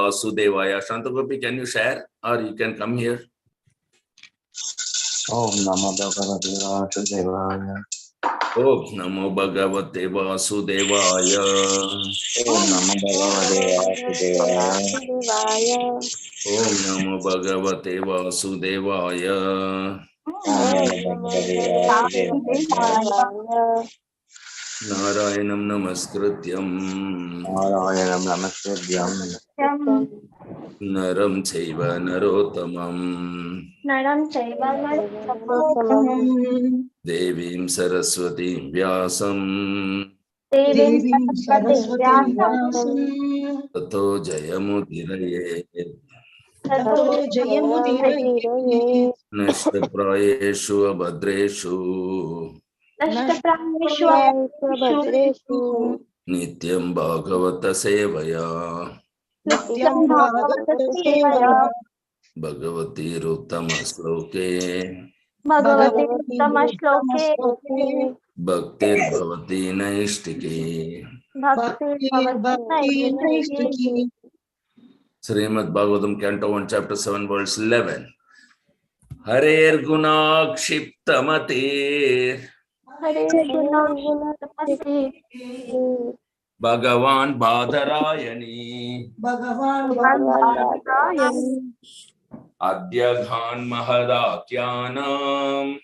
Vasudevaya. Shantha Gopi, can you share or you can come here? Om Namo Bhagavate Vasudevaya. Om Namo Bhagavate Vasudevaya. Om Namo Bhagavate Vasudevaya. Om Namo Bhagavate Vasudevaya. Om Namo Bhagavate Vasudevaya. Narayanam Namaskrityam Narayanam Namaskrityam Naram Chaiva Narottamam Devim Saraswati Vyasam Tato Jayamudiraye Nashtaprayeshu Abhadreshu Nityam Bhagavata Sevaya Bhagavati Ruttama Sloke Bhaktir Bhavati Naistiki Srimad Bhagavatam Canto 1 Chapter 7 Verse 11 Harer Gunakshiptamatir Bhagavan Badarayani Adyaghan Mahadakyanam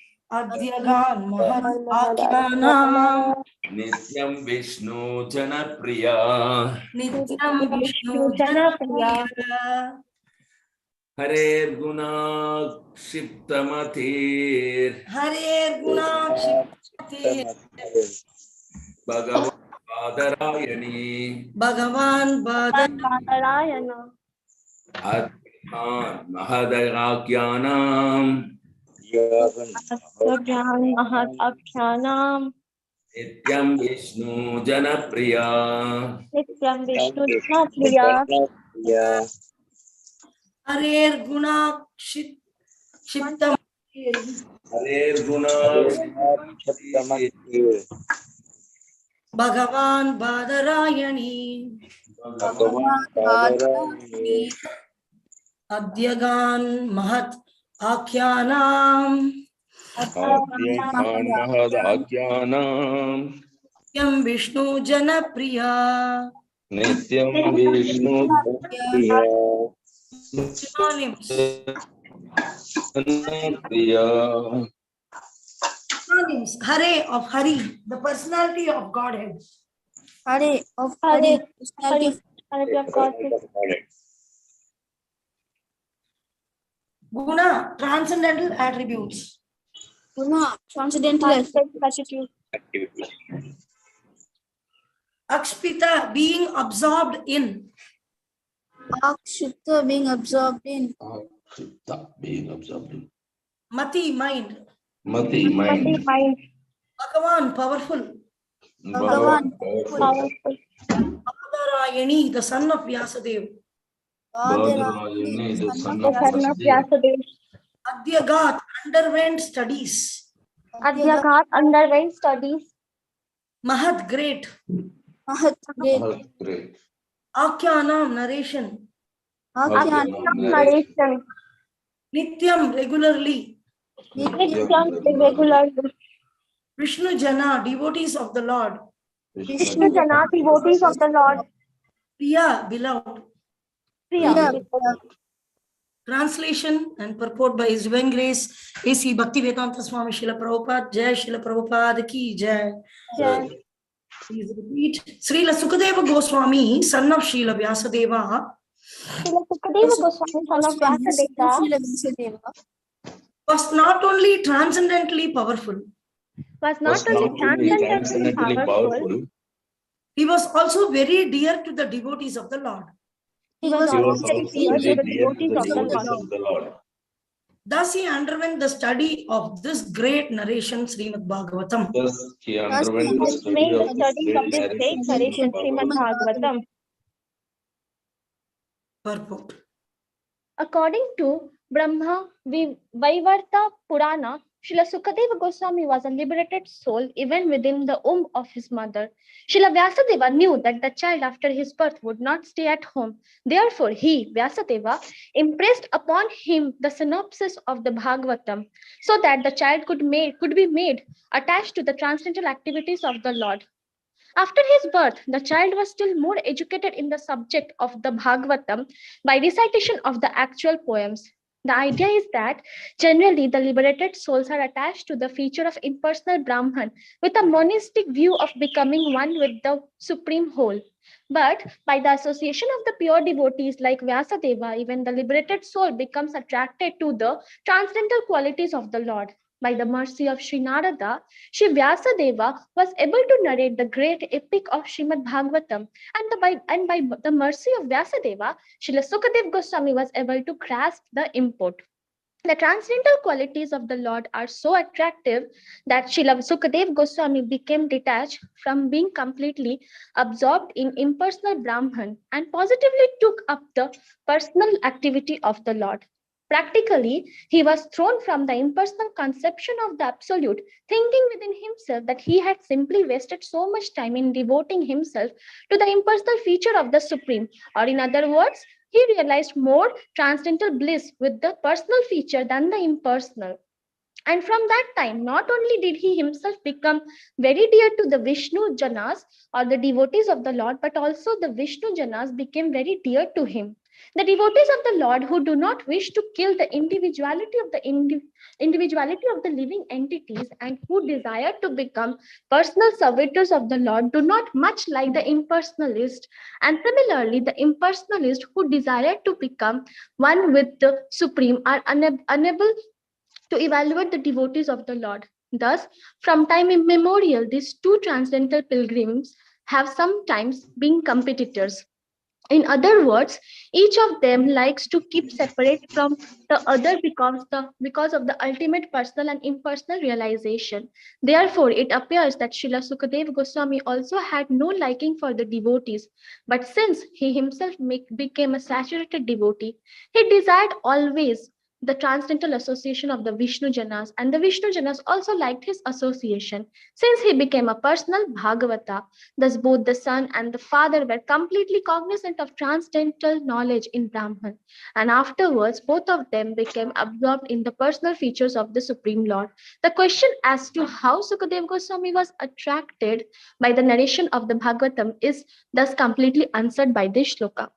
Nityam Vishnu Janapriya Harer Gunakshiptamatir Bhagavan Badarayani Adhan Mahadakyanam Nityam Vishnu Janapriya Harer Gunakshiptamatir Harer Gunakshiptamatir Bhagavan Badarayani Adyagan Mahat Akhyanam Adhyaghan Mahadakyanam Nityam Vishnu Janapriya Nityam Vishnu Janapriya Synonyms. Synonyms. Hare of Hari, the personality of Godhead. Hare of Hari, personality of God. Guna, transcendental attributes. Guna, transcendental attribute. Akshpita, being absorbed in. Akshita, being absorbed in. Being absorbed in. Mati, mind. Mati, mind. Bhagavan, powerful. Bhagavan, powerful. Badarayani, the son of Vyasadeva. Badarayani, the son of Vyasadeva. Adyagat, underwent studies. Mahat, great. Mahat, great. Great. Akhyanam, narration. Akhyanam, Narration. Nityam, regularly. Vishnu Jana, devotees of the Lord. Vishnu Jana, devotees of the Lord. Priya, beloved. Priya. Translation and purport by His Divine Grace, A.C. Bhaktivedanta Swami Srila Prabhupada. Jai Srila Prabhupada ki Jai. Please repeat. Srila Sukadeva Goswami, son of Srila Vyasadeva, was not only transcendently powerful, he was also very dear to the devotees of the Lord. He was also very dear to the devotees of the Lord. Thus he underwent the study of this great narration, Srimad Bhagavatam. Thus he underwent the study of this great narration, Srimad Bhagavatam. Purport. According to Brahma Vaivarta Purana, Srila Sukadeva Goswami was a liberated soul even within the womb of his mother. Srila Vyasadeva knew that the child after his birth would not stay at home. Therefore, he, Vyasadeva, impressed upon him the synopsis of the Bhagavatam so that the child could be made attached to the transcendental activities of the Lord. After his birth, the child was still more educated in the subject of the Bhagavatam by recitation of the actual poems. The idea is that generally the liberated souls are attached to the feature of impersonal Brahman with a monistic view of becoming one with the supreme whole. But by the association of the pure devotees like Vyasadeva, even the liberated soul becomes attracted to the transcendental qualities of the Lord. By the mercy of Sri Narada, Sri Vyasadeva was able to narrate the great epic of Srimad Bhagavatam, and by the mercy of Vyasadeva, Srila Sukadeva Goswami was able to grasp the import. The transcendental qualities of the Lord are so attractive that Srila Sukadeva Goswami became detached from being completely absorbed in impersonal Brahman and positively took up the personal activity of the Lord. Practically, he was thrown from the impersonal conception of the Absolute, thinking within himself that he had simply wasted so much time in devoting himself to the impersonal feature of the Supreme, or in other words, he realized more transcendental bliss with the personal feature than the impersonal. And from that time, not only did he himself become very dear to the Vishnu Janas or the devotees of the Lord, but also the Vishnu Janas became very dear to him. The devotees of the Lord who do not wish to kill the individuality of the living entities and who desire to become personal servitors of the Lord do not much like the impersonalist. And similarly, the impersonalist who desire to become one with the Supreme are unable to evaluate the devotees of the Lord. Thus, from time immemorial, these two transcendental pilgrims have sometimes been competitors. In other words, each of them likes to keep separate from the other because of the ultimate personal and impersonal realization. Therefore, it appears that Srila Sukadeva Goswami also had no liking for the devotees, but since he himself became a saturated devotee, he desired always the transcendental association of the Vishnu Janas, and the Vishnu Janas also liked his association. Since he became a personal Bhagavata, thus both the son and the father were completely cognizant of transcendental knowledge in Brahman, and afterwards both of them became absorbed in the personal features of the Supreme Lord. The question as to how Sukadeva Goswami was attracted by the narration of the Bhagavatam is thus completely answered by this shloka.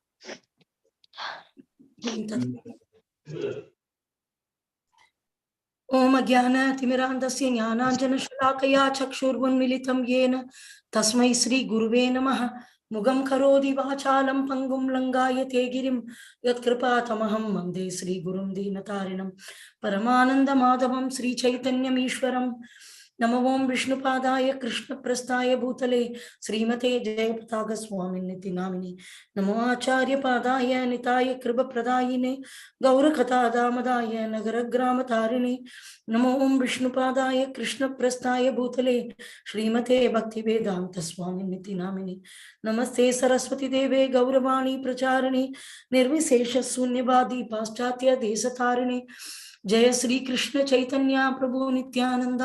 ओम अज्ञान तिमिरान्धस्य ज्ञानाञ्जनशलाकया चक्षुर्उन्मीलितं येन तस्मै श्री गुरुवे नमः मुगं करोति वाचालं पङ्गुं लङ्घयते गिरिं यत्कृपातमहं वन्दे श्रीगुरुं दीनतारिणं परमानन्दमाधवं श्रीचैतन्यमीश्वरं नमो ओं विष्णुपादाय कृष्णप्रस्थाय भूतले श्रीमते जयपताक स्वामिनिति नामिने नमो आचार्यपादाय निताय कृपप्रदायिने गौरकथादामदाय नगरग्रामतारिणे नमो ओं विष्णुपादाय कृष्णप्रस्थाय भूतले श्रीमते भक्तिवेदांत स्वामिनिति नामिने नमस्ते सरस्वती देवे गौरवाणी प्रचारिणे निर्विशेष शून्यवादी पाश्चात्य देशतारिणे जय श्री कृष्ण चैतन्य प्रभु नित्यानंद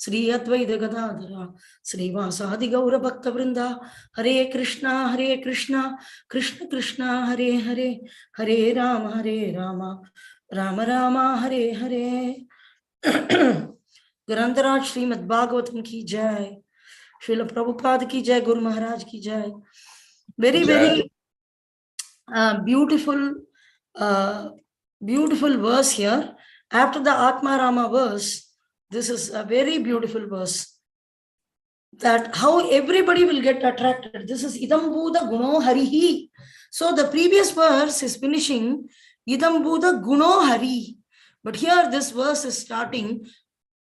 श्री अद्वैत गदाधर श्रीवासादि गौर भक्त वृंदा हरे कृष्णा कृष्ण कृष्ण हरे हरे हरे राम राम राम हरे हरे। ग्रंथराज श्रीमद् भागवतम की जय, श्रील प्रभुपाद की जय, गुरु महाराज की जय। Very beautiful verse here. After the Atma Rama verse, this is a very beautiful verse, that how everybody will get attracted. This is Idam Buddha Guno Harihi. So the previous verse is finishing Idam Buddha Guno Hari. But here this verse is starting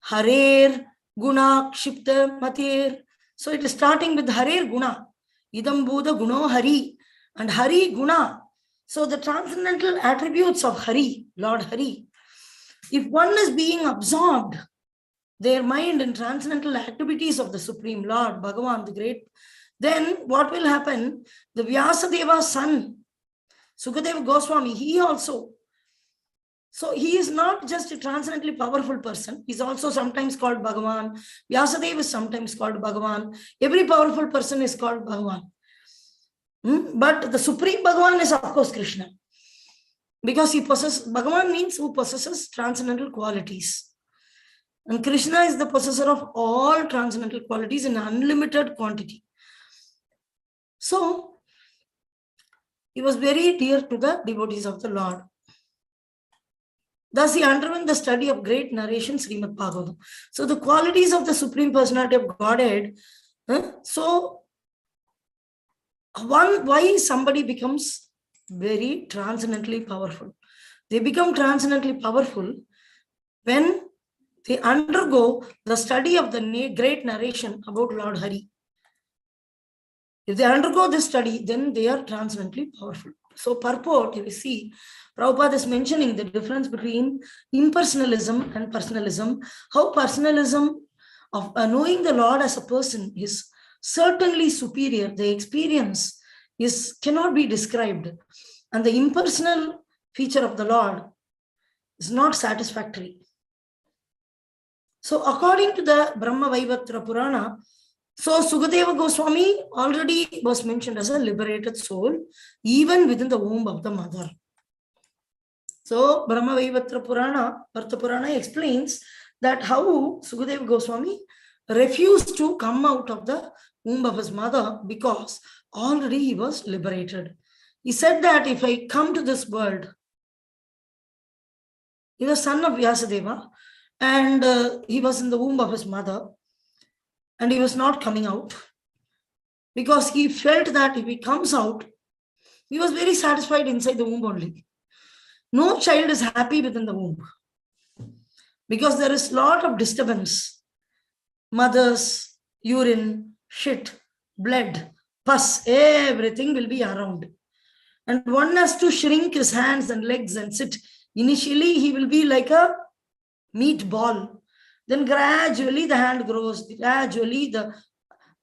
Harer Guna Kshipta Matir. So it is starting with Harer Guna. Idam Buddha Guno Hari. And Hari Guna. So the transcendental attributes of Hari, Lord Hari. If one is being absorbed, their mind in transcendental activities of the Supreme Lord, Bhagavan the Great, then what will happen? The Vyasadeva's son, Sukadeva Goswami, he also So he is not just a transcendently powerful person. He's also sometimes called Bhagavan. Vyasadeva is sometimes called Bhagavan. Every powerful person is called Bhagavan. But the supreme Bhagavan is of course Krishna. Because he possesses, Bhagavan means who possesses transcendental qualities. And Krishna is the possessor of all transcendental qualities in unlimited quantity. So he was very dear to the devotees of the Lord. Thus, he underwent the study of great narration, Srimad Bhagavatam. So, the qualities of the Supreme Personality of Godhead. So, why somebody becomes very transcendently powerful? They become transcendently powerful when they undergo the study of the great narration about Lord Hari. If they undergo this study, then they are transcendently powerful. So, purport, you see, Prabhupada is mentioning the difference between impersonalism and personalism. How personalism of knowing the Lord as a person is certainly superior. The experience cannot be described. And the impersonal feature of the Lord is not satisfactory. So according to the Brahma Vaivatra Purana, so Sukadeva Goswami already was mentioned as a liberated soul, even within the womb of the mother. So Brahma Vaivatra Purana, Partha Purana explains that how Sukadeva Goswami refused to come out of the womb of his mother because already he was liberated. He said that if I come to this world, he was son of Vyasadeva and he was in the womb of his mother and he was not coming out because he felt that if he comes out, he was very satisfied inside the womb only. No child is happy within the womb because there is a lot of disturbance. Mother's urine, shit, blood, pus, everything will be around. And one has to shrink his hands and legs and sit. Initially, he will be like a meat ball. Then gradually the hand grows. Gradually the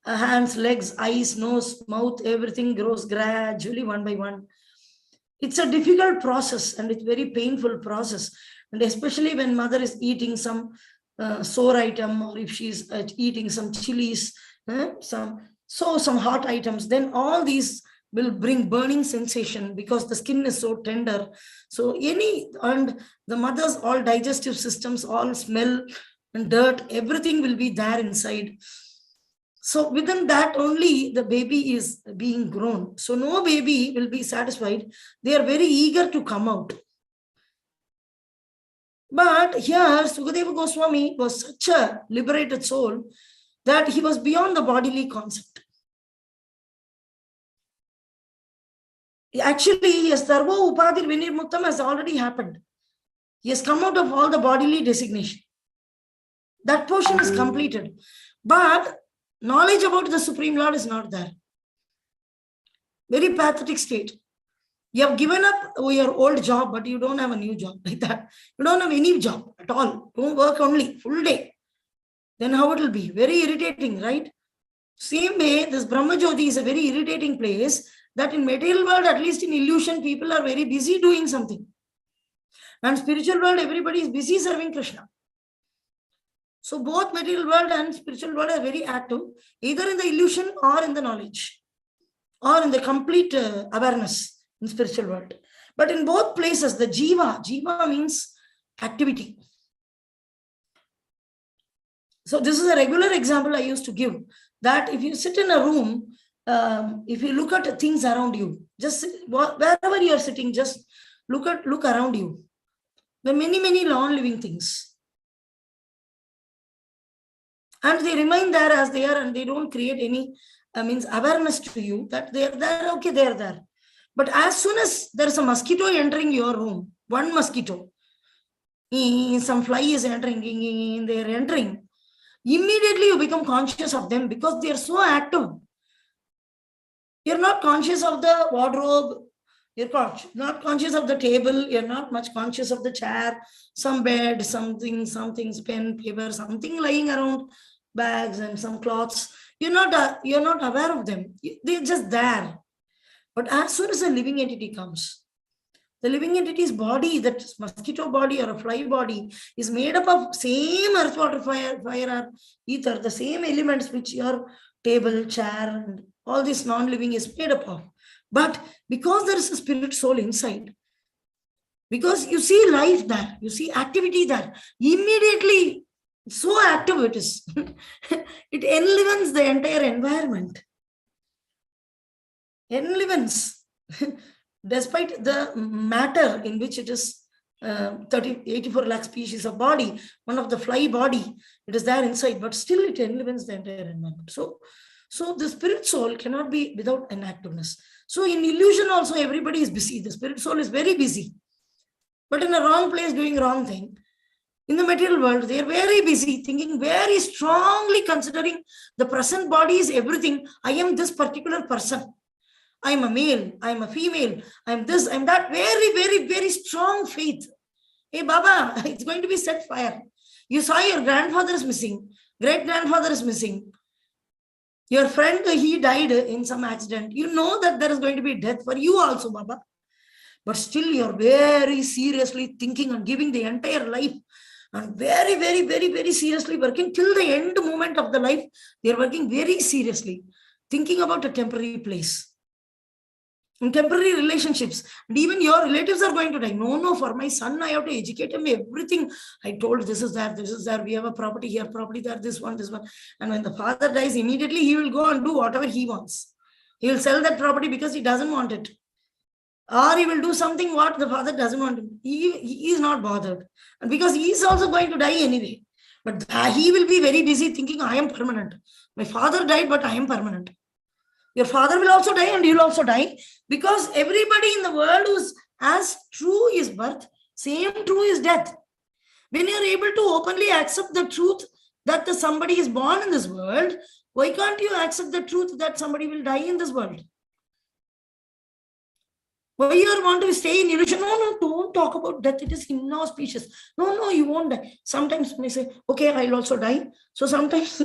hands, legs, eyes, nose, mouth, everything grows gradually one by one. It's a difficult process and it's very painful process. And especially when mother is eating some sour item or if she's eating some chilies, some hot items, then all these will bring burning sensation because the skin is so tender. So and the mother's all digestive systems, all smell and dirt, everything will be there inside. So within that only the baby is being grown. So no baby will be satisfied. They are very eager to come out. But here Sukadeva Goswami was such a liberated soul that he was beyond the bodily concept. Actually, yes, Sarva Upadir Vinirmuktam has already happened. He has come out of all the bodily designation. That portion is completed. But knowledge about the Supreme Lord is not there. Very pathetic state. You have given up your old job, but you don't have a new job like that. You don't have any job at all. Don't work only, full day. Then how it will be? Very irritating, right? Same way, this Brahma Jyoti is a very irritating place that in material world, at least in illusion, people are very busy doing something. And spiritual world, everybody is busy serving Krishna. So both material world and spiritual world are very active, either in the illusion or in the knowledge, or in the complete awareness in spiritual world. But in both places, the jiva means activity. So this is a regular example I used to give, that if you sit in a room, if you look at things around you, just wherever you are sitting, just look around you. There are many non-living things. And they remain there as they are and they don't create any awareness to you that they are there, okay, they are there. But as soon as there is a mosquito entering your room, one mosquito, some fly is entering, they are entering, immediately you become conscious of them because they are so active. You're not conscious of the wardrobe, you're not conscious of the table, you're not much conscious of the chair, some bed, something, pen, paper, something lying around, bags and some cloths. You're not aware of them. They're just there. But as soon as a living entity comes, The living entity's body, that mosquito body or a fly body, is made up of same earth, water, fire, or ether, the same elements which your table, chair, and all this non-living is made up of. But because there is a spirit soul inside, because you see life there, you see activity there, immediately so active it is. It enlivens the entire environment. Enlivens. Despite the matter in which it is 84 lakh species of body, one of the fly body, it is there inside, but still it enlivens the entire environment. So the spirit soul cannot be without an activeness. So in illusion also everybody is busy. The spirit soul is very busy, but in a wrong place doing wrong thing. In the material world, they are very busy, thinking very strongly, considering the present body is everything. I am this particular person. I am a male, I am a female, I am this, I am that. Very, very, very strong faith. Hey, Baba, it's going to be set fire. You saw your grandfather is missing, great-grandfather is missing. Your friend, he died in some accident. You know that there is going to be death for you also, Baba. But still you are very seriously thinking and giving the entire life. And very, very, very, very seriously working till the end moment of the life. They are working very seriously, thinking about a temporary place. In temporary relationships, and even your relatives are going to die. No, for my son, I have to educate him everything. I told this is there, we have a property here, property there, this one. And when the father dies, immediately he will go and do whatever he wants. He will sell that property because he doesn't want it. Or he will do something what the father doesn't want. He is not bothered. And because he is also going to die anyway. But he will be very busy thinking, I am permanent. My father died, but I am permanent. Your father will also die and you will also die, because everybody in the world is as true is birth, same true is death. When you are able to openly accept the truth that somebody is born in this world, why can't you accept the truth that somebody will die in this world? Why you want to stay in illusion? No, don't talk about death. It is inauspicious. No, you won't die. Sometimes we say, okay, I'll also die. So sometimes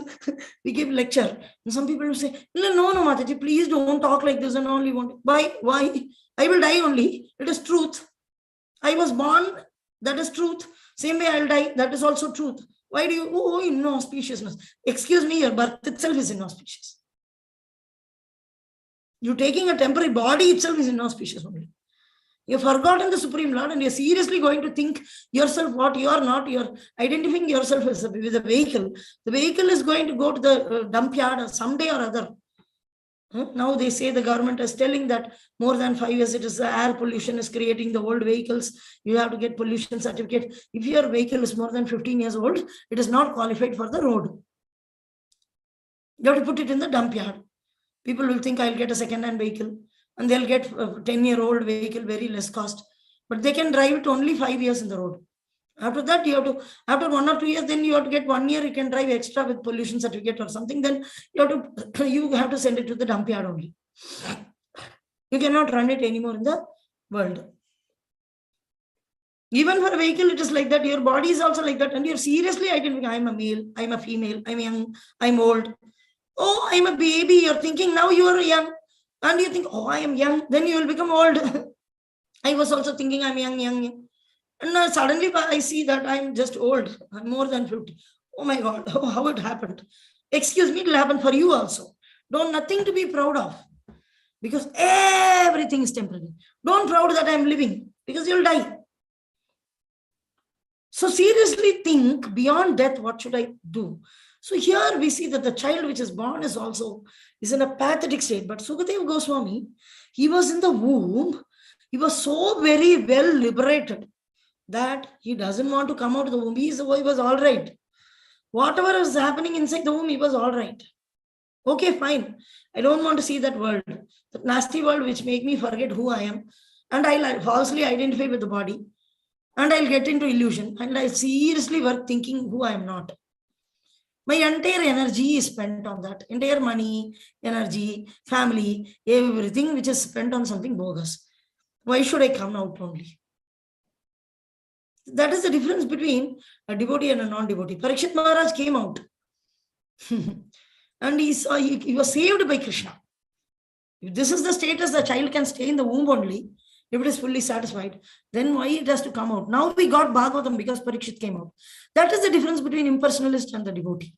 we give lecture. And some people will say, no, Mataji, please don't talk like this and only want. Why? I will die only. It is truth. I was born. That is truth. Same way I'll die. That is also truth. Why do you, inauspiciousness? Excuse me, your birth itself is inauspicious. You taking a temporary body itself is inauspicious only. You've forgotten the Supreme Lord and you're seriously going to think yourself what you are not. You're identifying yourself as with a vehicle. The vehicle is going to go to the dump yard someday or other. Now they say the government is telling that more than 5 years, it is the air pollution is creating the old vehicles. You have to get pollution certificate. If your vehicle is more than 15 years old, it is not qualified for the road. You have to put it in the dump yard. People will think I'll get a second-hand vehicle and they'll get a 10-year-old vehicle, very less cost. But they can drive it only 5 years in the road. After that, you have to, after 1 or 2 years, then you have to get 1 year, you can drive extra with pollution certificate or something. Then you have to send it to the dump yard only. You cannot run it anymore in the world. Even for a vehicle, it is like that. Your body is also like that. And you're seriously identifying, I'm a male, I'm a female, I'm young, I'm old. Oh, I'm a baby. You're thinking now you are young. And you think, oh, I am young. Then you will become old. I was also thinking I'm young. And suddenly I see that I'm just old. I'm more than 50. Oh my God, how it happened. Excuse me, it will happen for you also. Don't nothing to be proud of. Because everything is temporary. Don't proud that I'm living. Because you'll die. So seriously think, beyond death, what should I do? So here we see that the child which is born is in a pathetic state. But Sukadeva Goswami, he was in the womb. He was so very well liberated that he doesn't want to come out of the womb. He was all right. Whatever was happening inside the womb, he was all right. Okay, fine. I don't want to see that world, that nasty world which make me forget who I am. And I'll falsely identify with the body. And I'll get into illusion. And I seriously work thinking who I am not. My entire energy is spent on that. Entire money, energy, family, everything which is spent on something bogus. Why should I come out only? That is the difference between a devotee and a non-devotee. Parikshit Maharaj came out. And he was saved by Krishna. If this is the status, the child can stay in the womb only. everybody is fully satisfied, then why it has to come out? Now we got Bhagavatam because Parikshit came out. That is the difference between impersonalist and the devotee.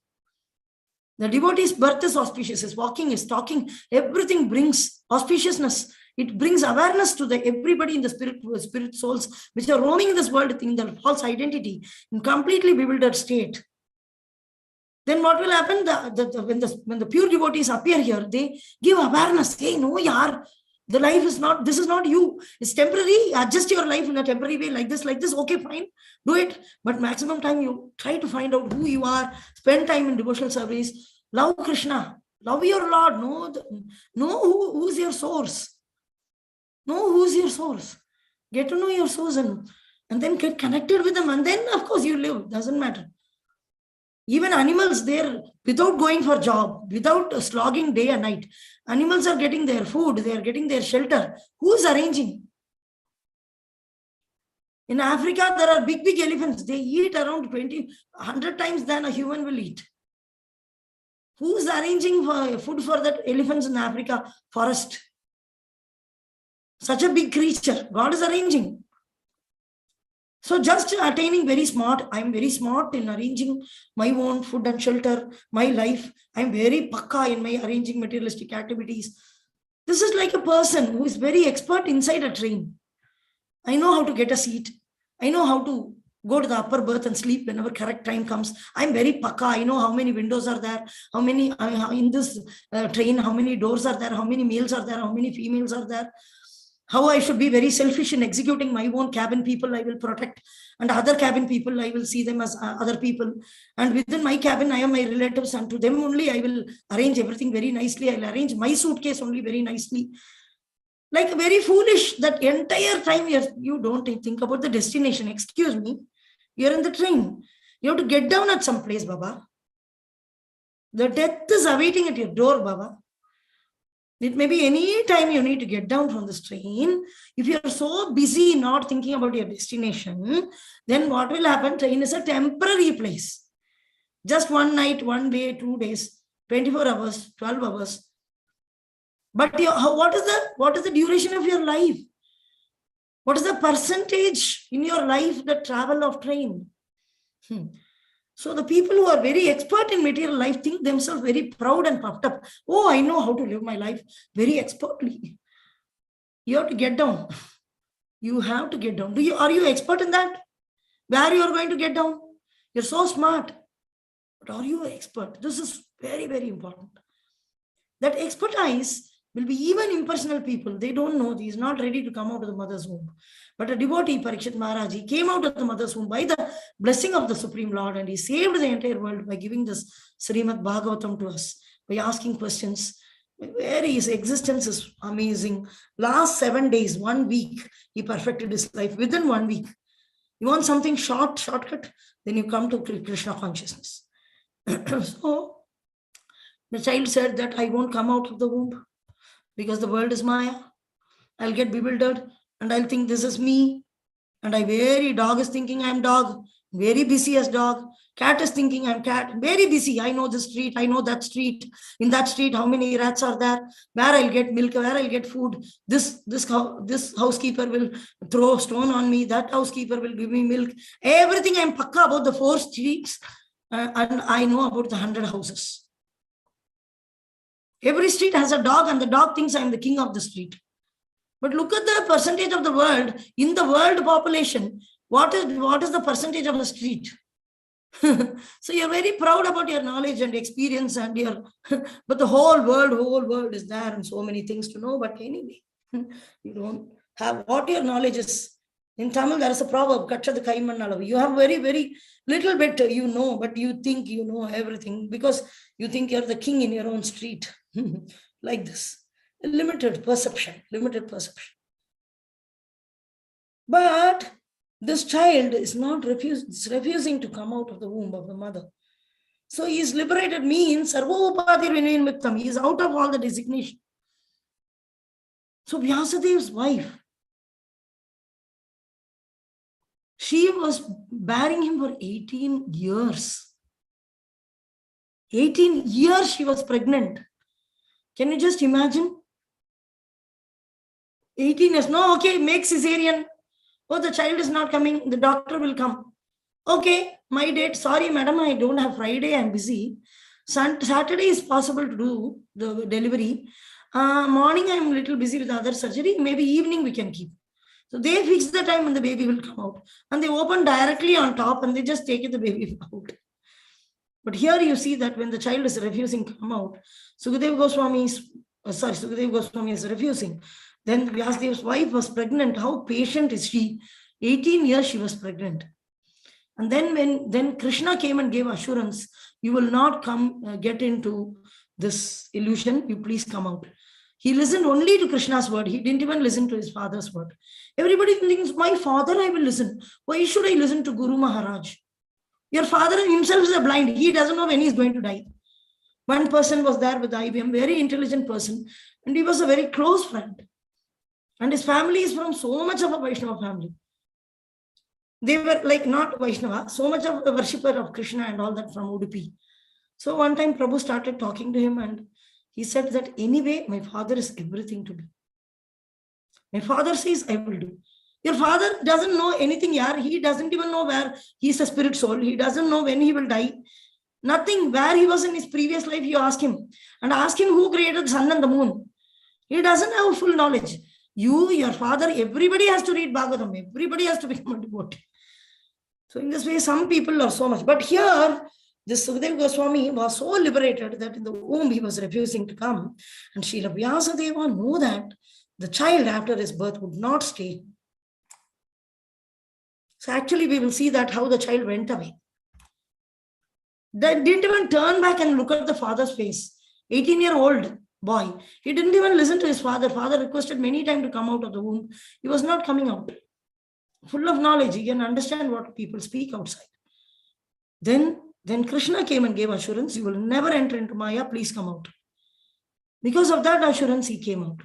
The devotee's birth is auspicious, his walking, his talking, everything brings auspiciousness. It brings awareness to everybody in the spirit souls which are roaming in this world in the false identity, in completely bewildered state. Then what will happen? When the pure devotees appear here, they give awareness. Hey, no, yaar, the life is not, this is not you. It's temporary. Adjust your life in a temporary way, like this. Okay, fine, do it. But maximum time you try to find out who you are, spend time in devotional service, love Krishna, love your Lord, know who's your source. Know who's your source. Get to know your source and then get connected with them. And then, of course, you live. Doesn't matter. Even animals, they're without going for job, without slogging day and night. Animals are getting their food. They are getting their shelter. Who's arranging? In Africa, there are big elephants. They eat around 100 times than a human will eat. Who's arranging for food for that elephants in Africa forest? Such a big creature. God is arranging. So just attaining very smart. I'm very smart in arranging my own food and shelter, my life. I'm very pakka in my arranging materialistic activities. This is like a person who is very expert inside a train. I know how to get a seat. I know how to go to the upper berth and sleep whenever correct time comes. I'm very pakka. I know how many windows are there, how many in this train, how many doors are there, how many males are there, how many females are there. How I should be very selfish in executing my own cabin people I will protect, and other cabin people I will see them as other people. And within my cabin I am my relatives, and to them only I will arrange everything very nicely. I'll arrange my suitcase only very nicely. Like very foolish that entire time you don't think about the destination. Excuse me, you're in the train. You have to get down at some place, Baba. The death is awaiting at your door, Baba. It may be any time you need to get down from this train. If you're so busy not thinking about your destination, then what will happen? Train is a temporary place. Just one night, 1 day, 2 days, 24 hours, 12 hours. But what is the duration of your life? What is the percentage in your life that travel of train? So the people who are very expert in material life think themselves very proud and puffed up. Oh, I know how to live my life very expertly. You have to get down. You have to get down. Are you expert in that? Where you are going to get down? You're so smart. But are you an expert? This is very, very important. That expertise will be even impersonal people. They don't know. He is not ready to come out of the mother's womb. But a devotee, Parikshit Maharaj, he came out of the mother's womb by the blessing of the Supreme Lord, and he saved the entire world by giving this Srimad Bhagavatam to us, by asking questions. Where his existence is amazing. Last 7 days, 1 week, he perfected his life within 1 week. You want something shortcut? Then you come to Krishna consciousness. So the child said that I won't come out of the womb because the world is Maya. I'll get bewildered and I'll think this is me. And dog is thinking I'm dog, very busy as dog. Cat is thinking I'm cat, very busy. I know this street, I know that street. In that street, how many rats are there? Where I'll get milk, where I'll get food. This housekeeper will throw a stone on me. That housekeeper will give me milk. Everything I'm pakka about the 4 streets. And I know about the 100 houses. Every street has a dog, and the dog thinks I'm the king of the street. But look at the percentage of the world. In the world population, what is the percentage of the street? So you're very proud about your knowledge and experience and but the whole world is there and so many things to know. But anyway, you don't have what your knowledge is. In Tamil, there is a proverb, Katchadu Kaimannalavu. You have very, very little bit you know, but you think you know everything because you think you're the king in your own street. Like this. Limited perception. But this child is not refusing to come out of the womb of the mother. So he is liberated, means Sarva Upadhir Vinayamiktam. He is out of all the designation. So Vyasadev's wife, she was bearing him for 18 years. 18 years she was pregnant. Can you just imagine? 18 years. No, okay, make cesarean. Oh, the child is not coming. The doctor will come. Okay, my date. Sorry, madam, I don't have Friday. I'm busy. Saturday is possible to do the delivery. Morning, I'm a little busy with other surgery. Maybe evening we can keep. So they fix the time when the baby will come out. And they open directly on top and they just take the baby out. But here you see that when the child is refusing to come out, Sukadev Goswami is refusing. Then Vyasadev's wife was pregnant. How patient is she? 18 years she was pregnant. And then when Krishna came and gave assurance, you will not come get into this illusion, you please come out. He listened only to Krishna's word. He didn't even listen to his father's word. Everybody thinks, my father I will listen. Why should I listen to Guru Maharaj? Your father himself is a blind. He doesn't know when he's going to die. One person was there with IBM, very intelligent person, and he was a very close friend. And his family is from so much of a Vaishnava family. They were like not Vaishnava, so much of a worshipper of Krishna and all that from Udupi. So one time Prabhu started talking to him and he said that anyway, my father is everything to me. My father says, I will do. Your father doesn't know anything, yaar. He doesn't even know where he's a spirit soul. He doesn't know when he will die. Nothing. Where he was in his previous life, you ask him. And ask him who created the sun and the moon. He doesn't have full knowledge. You, your father, everybody has to read Bhagavatam. Everybody has to become a devotee. So in this way, some people are so much. But here, this Sukadeva Goswami was so liberated that in the womb he was refusing to come. And Srila Vyasadeva knew that the child after his birth would not stay. So actually we will see that how the child went away. They didn't even turn back and look at the father's face. 18-year-old boy. He didn't even listen to his father. Father requested many times to come out of the womb. He was not coming out. Full of knowledge, he can understand what people speak outside. Then Krishna came and gave assurance, you will never enter into Maya, please come out. Because of that assurance, he came out.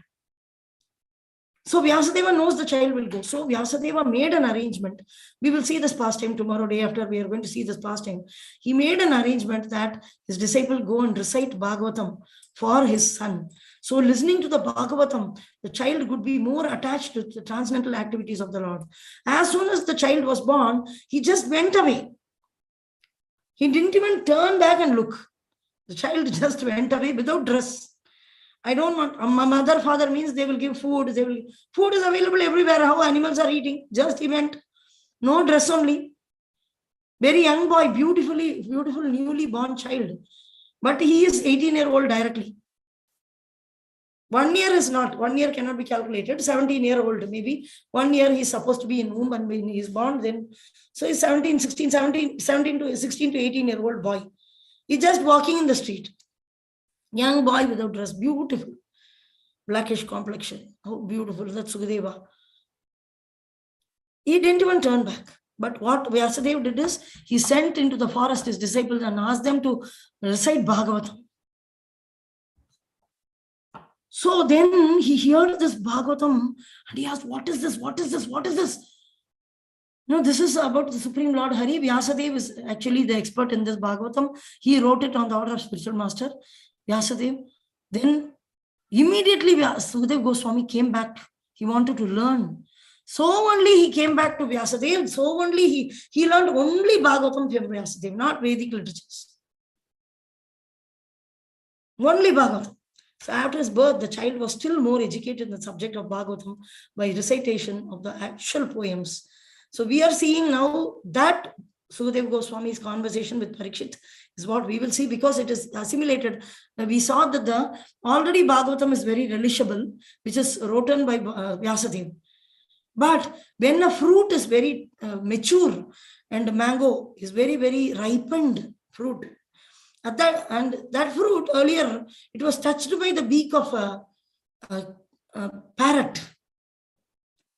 So Vyasadeva knows the child will go. So Vyasadeva made an arrangement. We will see this pastime tomorrow, day after we are going to see this pastime. He made an arrangement that his disciple go and recite Bhagavatam for his son. So listening to the Bhagavatam, the child could be more attached to the transcendental activities of the Lord. As soon as the child was born, he just went away. He didn't even turn back and look. The child just went away without dress. I don't want, my mother, father means they will give food. Food is available everywhere. How animals are eating. Just he went. No dress only. Very young boy, beautiful, newly born child. But he is 18-year-old directly. 1 year is not. 1 year cannot be calculated. 17-year-old maybe. 1 year he is supposed to be in womb and when he is born then. So he's 17 to 18-year-old boy. He's just walking in the street. Young boy without dress, beautiful, blackish complexion. How beautiful, that's Sukadeva. He didn't even turn back. But what Vyasadeva did is, he sent into the forest his disciples and asked them to recite Bhagavatam. So then he heard this Bhagavatam and he asked, what is this? What is this? What is this? No, this is about the Supreme Lord Hari. Vyasadeva is actually the expert in this Bhagavatam. He wrote it on the order of spiritual master. Vyasadeva. Then immediately Sukadeva Goswami came back. He wanted to learn. So only he came back to Vyasadeva. So only he learned only Bhagavatam from Vyasadeva, not Vedic literatures. Only Bhagavatam. So after his birth, the child was still more educated in the subject of Bhagavatam by recitation of the actual poems. So we are seeing now that Sukadeva Goswami's conversation with Parikshit is what we will see because it is assimilated. We saw that already Bhagavatam is very relishable, which is written by Vyasadeva. But when a fruit is very mature and a mango is very, very ripened fruit, that fruit earlier, it was touched by the beak of a parrot.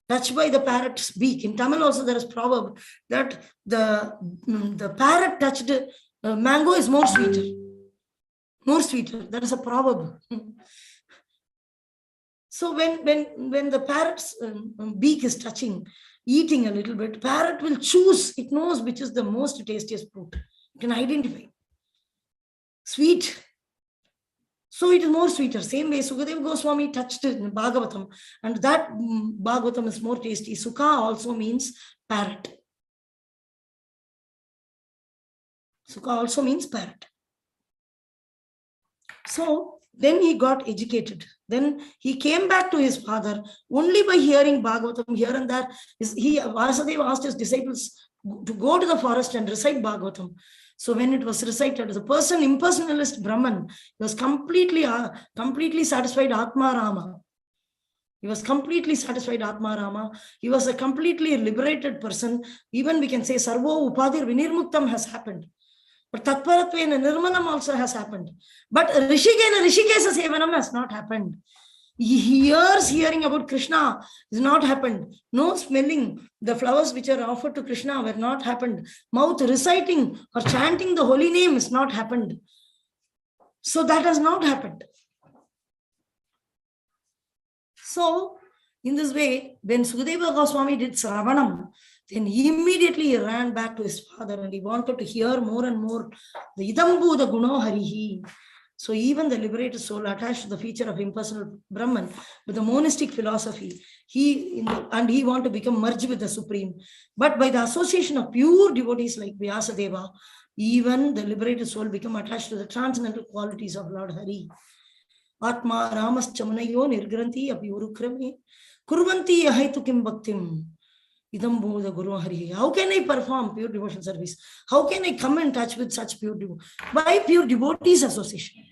Touched by the parrot's beak. In Tamil also there is a proverb that the parrot touched mango is more sweeter. More sweeter. That is a proverb. So when the parrot's beak is touching, eating a little bit, parrot will choose. It knows which is the most tastiest fruit. It can identify. Sweet. So it is more sweeter. Same way Sukadeva Goswami touched it in Bhagavatam, and that Bhagavatam is more tasty. Sukha also means parrot. Sukha also means parrot. So then he got educated. Then he came back to his father only by hearing Bhagavatam here and there. Vasudeva asked his disciples to go to the forest and recite Bhagavatam. So when it was recited, the person, impersonalist Brahman, he was completely satisfied Atma Rama. He was completely satisfied Atma Rama. He was a completely liberated person. Even we can say Sarvo Upadir Vinirmuktam has happened. But Tatparatvena Nirmanam also has happened. But Rishikesa Sevanam has not happened. Years hearing about Krishna has not happened. No smelling the flowers which are offered to Krishna were not happened. Mouth reciting or chanting the holy name has not happened. So that has not happened. So in this way, when Sukadeva Goswami did Sravanam, then immediately he ran back to his father and he wanted to hear more and more the Idambu, the Guno Harihi. So even the liberated soul attached to the feature of impersonal Brahman with the monistic philosophy, he wanted to become merged with the Supreme. But by the association of pure devotees like Vyasadeva, even the liberated soul become attached to the transcendental qualities of Lord Hari. Atma Ramas Chamanayo Nirgranti Apyurukrame Kurvanti Ahitukim Bhaktim. Idambu the Guru Hari. How can I perform pure devotion service? How can I come in touch with such pure devotees? By pure devotees association.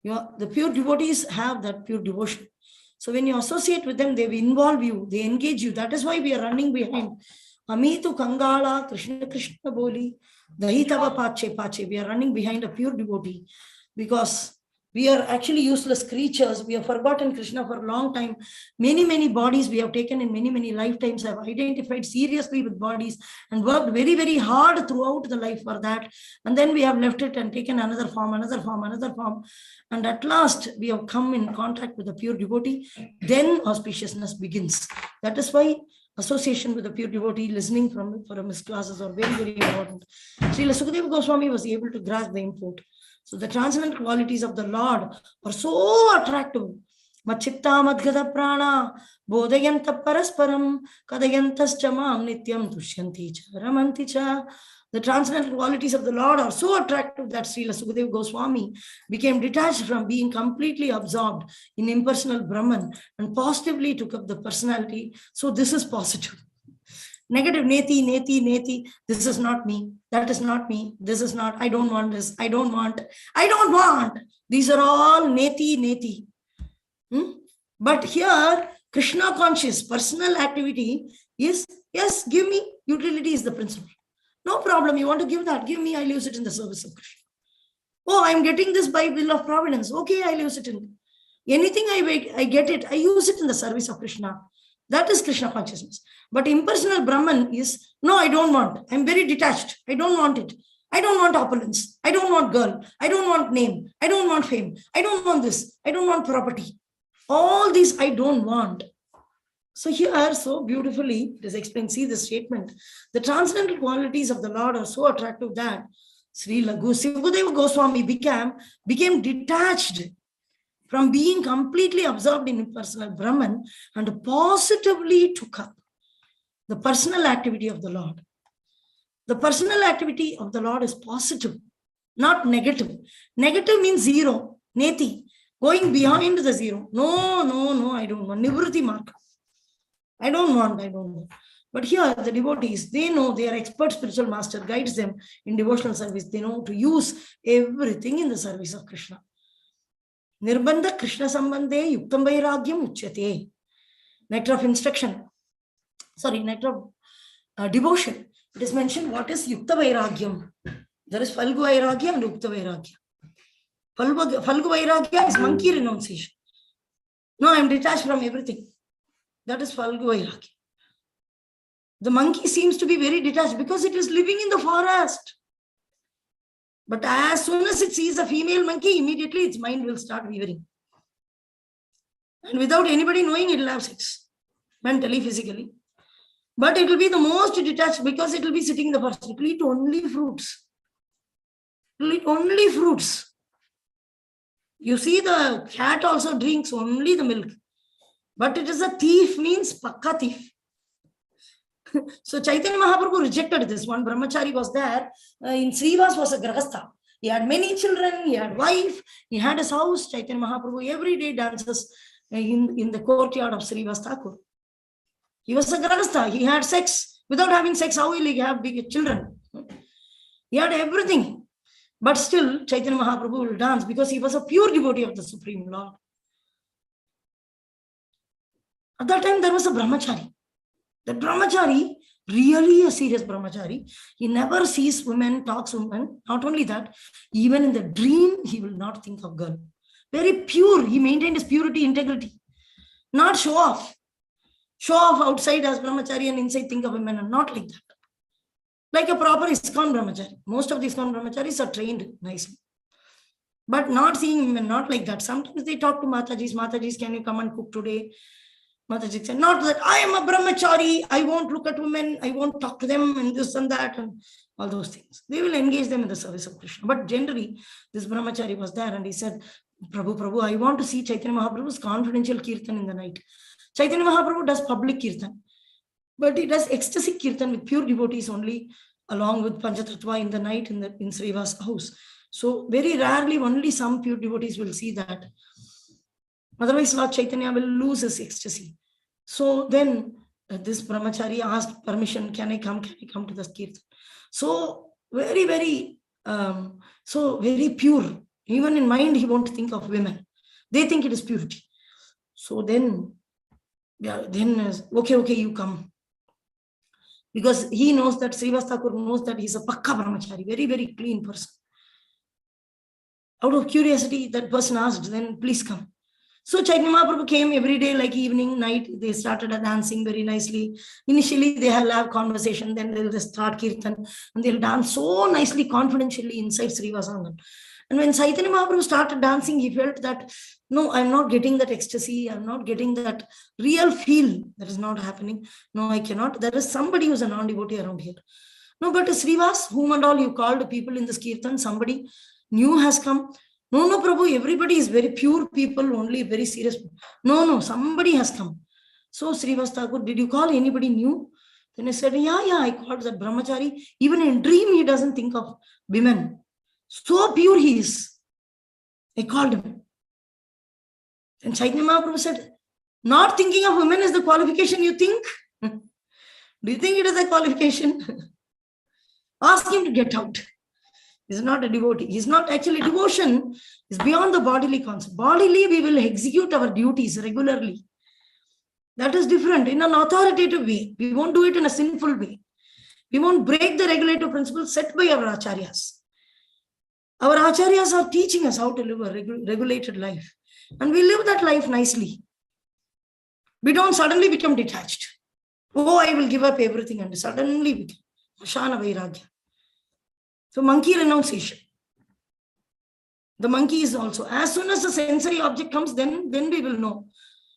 The pure devotees have that pure devotion. So when you associate with them, they will involve you, they engage you. That is why we are running behind. Amitu Kangala, Krishna Krishna Boli, Dahitava Pache Pache. We are running behind a pure devotee because we are actually useless creatures. We have forgotten Krishna for a long time. Many bodies we have taken in many lifetimes, have identified seriously with bodies and worked very, very hard throughout the life for that. And then we have left it and taken another form. And at last we have come in contact with the pure devotee. Then auspiciousness begins. That is why association with the pure devotee, listening from his classes are very, very important. Srila Sukadeva Goswami was able to grasp the import. So the transcendental qualities of the Lord are so attractive. Machitta madgada prana bodhayanta parasparam kadayantas chamam nityam tushyanti cha ramanti cha. The transcendental qualities of the Lord are so attractive that Srila Sukadeva Goswami became detached from being completely absorbed in impersonal Brahman and positively took up the personality. So this is positive. Negative, neti, this is not me, that is not me, this is not, I don't want this, I don't want. These are all neti. But here, Krishna conscious personal activity is, yes, give me, utility is the principle. No problem, you want to give that, give me, I'll use it in the service of Krishna. Oh, I'm getting this by will of providence. Okay, I'll use it in. Anything I get it, I use it in the service of Krishna. That is Krishna consciousness. But impersonal Brahman is, no, I don't want. I'm very detached. I don't want it. I don't want opulence. I don't want girl. I don't want name. I don't want fame. I don't want this. I don't want property. All these I don't want. So here, so beautifully, it is explained. See the statement. The transcendental qualities of the Lord are so attractive that Srila Sukadeva Goswami became detached from being completely absorbed in impersonal Brahman and positively took up the personal activity of the Lord. The personal activity of the Lord is positive, not negative. Negative means zero, neti, going behind the zero. No, I don't want. Nivruti mark. I don't want. But here the devotees, they know, they are expert spiritual master, guides them in devotional service. They know to use everything in the service of Krishna. Nirbandha Krishna Sambandhe Yuktam Vairagyam Uchyate. Nectar of instruction. Nectar of devotion. It is mentioned what is Yukta Vairagyam. There is Falgu Vairagya and Yukta Vairagya. Falgu Vairagya is monkey renunciation. No, I am detached from everything. That is Falgu Vairagya. The monkey seems to be very detached because it is living in the forest. But as soon as it sees a female monkey, immediately its mind will start weavering. And without anybody knowing, it will have sex. Mentally, physically. But it will be the most detached because it will be sitting in the forest. It will eat only fruits. It will eat only fruits. You see, the cat also drinks only the milk. But it is a thief, means pakka thief. So Chaitanya Mahaprabhu rejected this. One brahmachari was there. In Srivas was a grahastha. He had many children, he had wife, he had his house. Chaitanya Mahaprabhu every day dances in the courtyard of Srivas Thakur. He was a grahastha. He had sex. Without having sex, how will he have big children? He had everything. But still, Chaitanya Mahaprabhu will dance because he was a pure devotee of the Supreme Lord. At that time, there was a brahmachari. The brahmachari, really a serious brahmachari, he never sees women, talks women. Not only that, even in the dream, he will not think of girl. Very pure. He maintained his purity, integrity. Not show off. Show off outside as brahmachari and inside think of women, and not like that. Like a proper ISKCON brahmachari. Most of the ISKCON brahmacharis are trained nicely. But not seeing women, not like that. Sometimes they talk to Matajis. Matajis, can you come and cook today? Mataji said, not that I am a brahmachari, I won't look at women, I won't talk to them and this and that and all those things. They will engage them in the service of Krishna. But generally, this brahmachari was there and he said, Prabhu, I want to see Chaitanya Mahaprabhu's confidential kirtan in the night. Chaitanya Mahaprabhu does public kirtan, but he does ecstasy kirtan with pure devotees only, along with Panchatattva in the night in Sriva's house. So very rarely, only some pure devotees will see that. Otherwise, Lord Chaitanya will lose his ecstasy. So then this brahmachari asked permission, can I come to the kirtan? So very, very, very pure. Even in mind, he won't think of women. They think it is purity. So then, okay, you come. Because he knows that, Srivas Thakur knows that he's a pakka brahmachari, very, very clean person. Out of curiosity, that person asked, then please come. So Chaitanya Mahaprabhu came every day, like evening, night, they started dancing very nicely. Initially, they'll have conversation, then they'll just start kirtan, and they'll dance so nicely, confidentially inside Srivasangan. And when Chaitanya Mahaprabhu started dancing, he felt that, no, I'm not getting that ecstasy, I'm not getting that real feel. That is not happening. No, I cannot. There is somebody who's a non-devotee around here. No, but Srivas, whom and all you called people in this kirtan, somebody new has come. No, Prabhu, everybody is very pure people, only very serious. No, somebody has come. So Srivas Thakur, did you call anybody new? Then I said, yeah, I called that brahmachari. Even in dream, he doesn't think of women. So pure he is. I called him. And Chaitanya Mahaprabhu said, not thinking of women is the qualification you think? Do you think it is a qualification? Ask him to get out. He's not a devotee. He's not actually devotion. Is beyond the bodily concept. Bodily, we will execute our duties regularly. That is different in an authoritative way. We won't do it in a sinful way. We won't break the regulative principles set by our acharyas. Our acharyas are teaching us how to live a regulated life. And we live that life nicely. We don't suddenly become detached. Oh, I will give up everything and suddenly become Shana Vairagya. So monkey renunciation. The monkey is also, as soon as the sensory object comes, then we will know.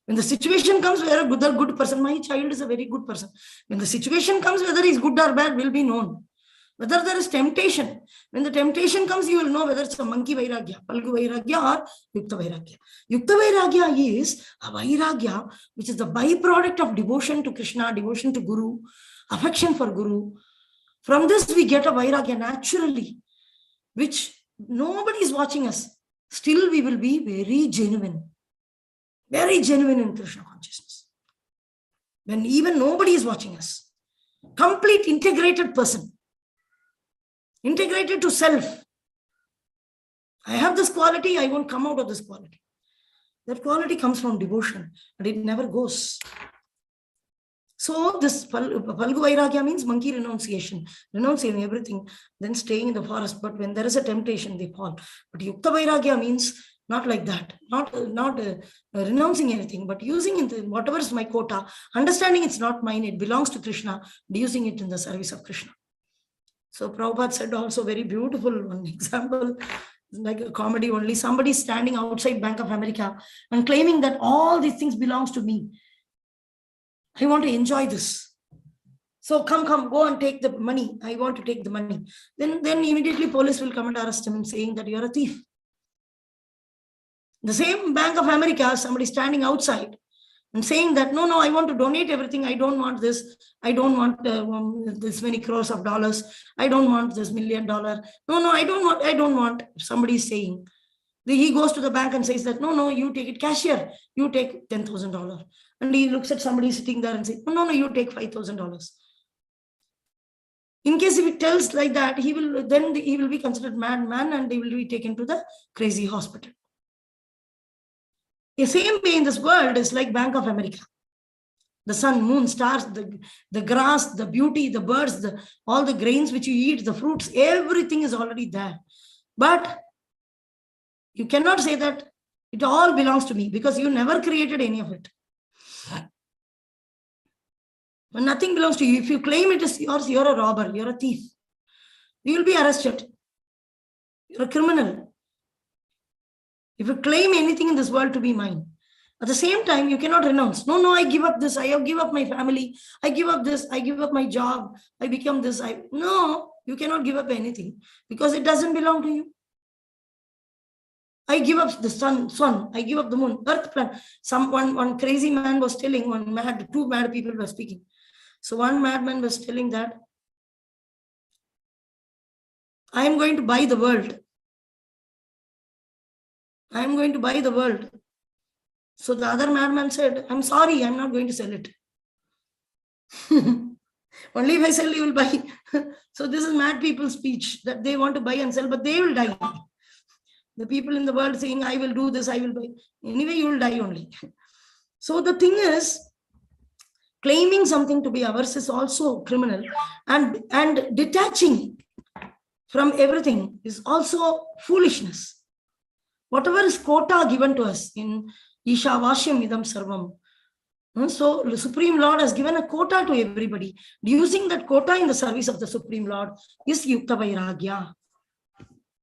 When the situation comes where a good person, my child is a very good person. When the situation comes, whether he's good or bad will be known. Whether there is temptation. When the temptation comes, you will know whether it's a monkey vairagya, palgu vairagya or yukta vairagya. Yukta vairagya is a vairagya which is the byproduct of devotion to Krishna, devotion to Guru, affection for Guru. From this, we get a vairagya naturally, which nobody is watching us. Still, we will be very genuine in Krishna consciousness. When even nobody is watching us. Complete integrated person. Integrated to self. I have this quality, I won't come out of this quality. That quality comes from devotion, and it never goes. So this Palgu Vairagya means monkey renunciation, renouncing everything, then staying in the forest. But when there is a temptation, they fall. But Yukta Vairagya means not like that, not renouncing anything, but using it, whatever is my quota, understanding it's not mine, it belongs to Krishna, and using it in the service of Krishna. So Prabhupada said also very beautiful one example, like a comedy only, somebody standing outside Bank of America and claiming that all these things belongs to me. I want to enjoy this. So come, go and take the money. I want to take the money. Then immediately police will come and arrest him saying that you're a thief. The same Bank of America, somebody standing outside and saying that, no, I want to donate everything. I don't want this. I don't want this many crores of dollars. I don't want this $1 million. No, I don't want. Somebody is saying. He goes to the bank and says that, no, you take it, cashier, you take $10,000. And he looks at somebody sitting there and says, no, you take $5,000. In case if it tells like that, he will be considered madman and he will be taken to the crazy hospital. The same way in this world is like Bank of America. The sun, moon, stars, the grass, the beauty, the birds, all the grains which you eat, the fruits, everything is already there. But you cannot say that it all belongs to me because you never created any of it. When nothing belongs to you, if you claim it is yours, you're a robber, you're a thief. You will be arrested. You're a criminal. If you claim anything in this world to be mine, at the same time, you cannot renounce. No, I give up this. I give up my family. I give up this. I give up my job. I become this. No, you cannot give up anything because it doesn't belong to you. I give up the sun. I give up the moon, earth, planet. One crazy man was telling, two mad people were speaking. So one madman was telling that I am going to buy the world. I am going to buy the world. So the other madman said, I'm sorry, I'm not going to sell it. Only if I sell, you will buy. So this is mad people's speech that they want to buy and sell, but they will die. The people in the world saying, I will do this, I will buy. Anyway, you will die only. So the thing is, claiming something to be ours is also criminal. And detaching from everything is also foolishness. Whatever is quota given to us in Isha Vashyam Idam Sarvam. So the Supreme Lord has given a quota to everybody. Using that quota in the service of the Supreme Lord is Yukta Vairagya.